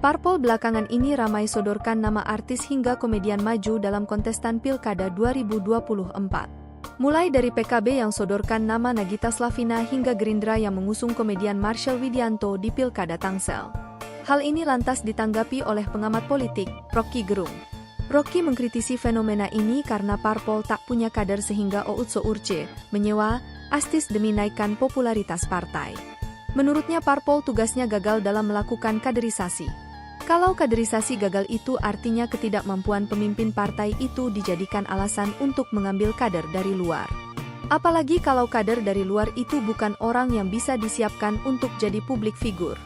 Parpol belakangan ini ramai sodorkan nama artis hingga komedian maju dalam kontestan Pilkada 2024. Mulai dari PKB yang sodorkan nama Nagita Slavina hingga Gerindra yang mengusung komedian Marshel Widianto di Pilkada Tangsel. Hal ini lantas ditanggapi oleh pengamat politik, Rocky Gerung. Rocky mengkritisi fenomena ini karena Parpol tak punya kader sehingga Oud Source menyewa artis demi naikkan popularitas partai. Menurutnya Parpol tugasnya gagal dalam melakukan kaderisasi. Kalau kaderisasi gagal itu artinya ketidakmampuan pemimpin partai itu dijadikan alasan untuk mengambil kader dari luar. Apalagi kalau kader dari luar itu bukan orang yang bisa disiapkan untuk jadi publik figur.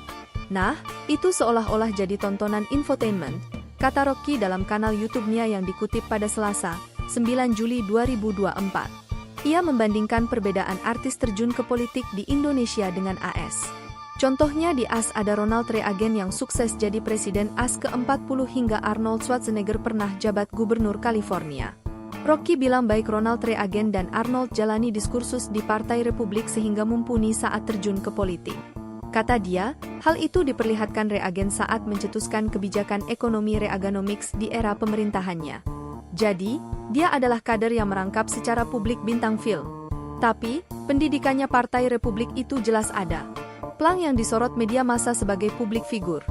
Nah, itu seolah-olah jadi tontonan infotainment, kata Rocky dalam kanal YouTube-nya yang dikutip pada Selasa, 9 Juli 2024. Ia membandingkan perbedaan artis terjun ke politik di Indonesia dengan AS. Contohnya di AS ada Ronald Reagan yang sukses jadi presiden AS ke-40 hingga Arnold Schwarzenegger pernah jabat gubernur California. Rocky bilang baik Ronald Reagan dan Arnold jalani diskursus di Partai Republik sehingga mumpuni saat terjun ke politik. Kata dia, hal itu diperlihatkan Reagan saat mencetuskan kebijakan ekonomi Reaganomics di era pemerintahannya. Jadi, dia adalah kader yang merangkap secara publik bintang film. Tapi, pendidikannya Partai Republik itu jelas ada. Plang yang disorot media massa sebagai publik figur.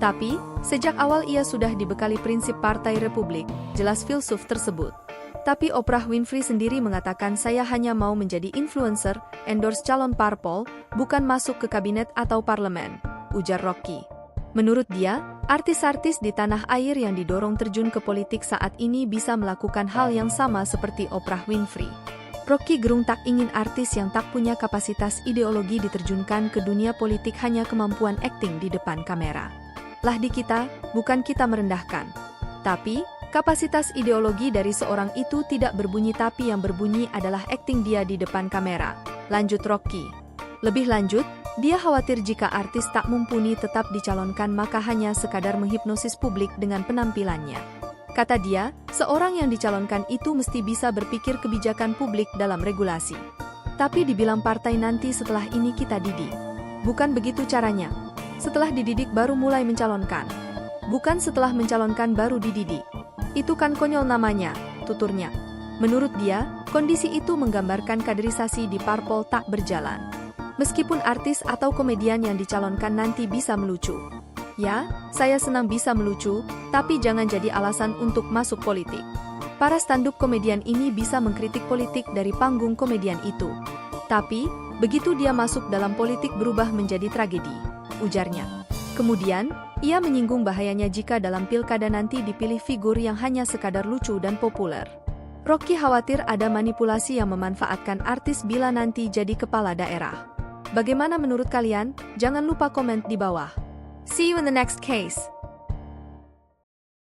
Tapi, sejak awal ia sudah dibekali prinsip Partai Republik, jelas filsuf tersebut. Tapi Oprah Winfrey sendiri mengatakan saya hanya mau menjadi influencer, endorse calon parpol, bukan masuk ke kabinet atau parlemen, ujar Rocky. Menurut dia, artis-artis di tanah air yang didorong terjun ke politik saat ini bisa melakukan hal yang sama seperti Oprah Winfrey. Rocky Gerung tak ingin artis yang tak punya kapasitas ideologi diterjunkan ke dunia politik hanya kemampuan akting di depan kamera. Lah di kita, bukan kita merendahkan. Tapi, kapasitas ideologi dari seorang itu tidak berbunyi tapi yang berbunyi adalah akting dia di depan kamera, lanjut Rocky. Lebih lanjut, dia khawatir jika artis tak mumpuni tetap dicalonkan maka hanya sekadar menghipnosis publik dengan penampilannya. Kata dia, seorang yang dicalonkan itu mesti bisa berpikir kebijakan publik dalam regulasi. Tapi dibilang partai nanti setelah ini kita didik. Bukan begitu caranya. Setelah dididik baru mulai mencalonkan. Bukan setelah mencalonkan baru dididik. Itu kan konyol namanya, tuturnya. Menurut dia, kondisi itu menggambarkan kaderisasi di parpol tak berjalan. Meskipun artis atau komedian yang dicalonkan nanti bisa melucu. Ya, saya senang bisa melucu, tapi jangan jadi alasan untuk masuk politik. Para stand-up komedian ini bisa mengkritik politik dari panggung komedian itu. Tapi, begitu dia masuk dalam politik berubah menjadi tragedi, ujarnya. Kemudian, ia menyinggung bahayanya jika dalam pilkada nanti dipilih figur yang hanya sekadar lucu dan populer. Rocky khawatir ada manipulasi yang memanfaatkan artis bila nanti jadi kepala daerah. Bagaimana menurut kalian? Jangan lupa komen di bawah. See you in the next case.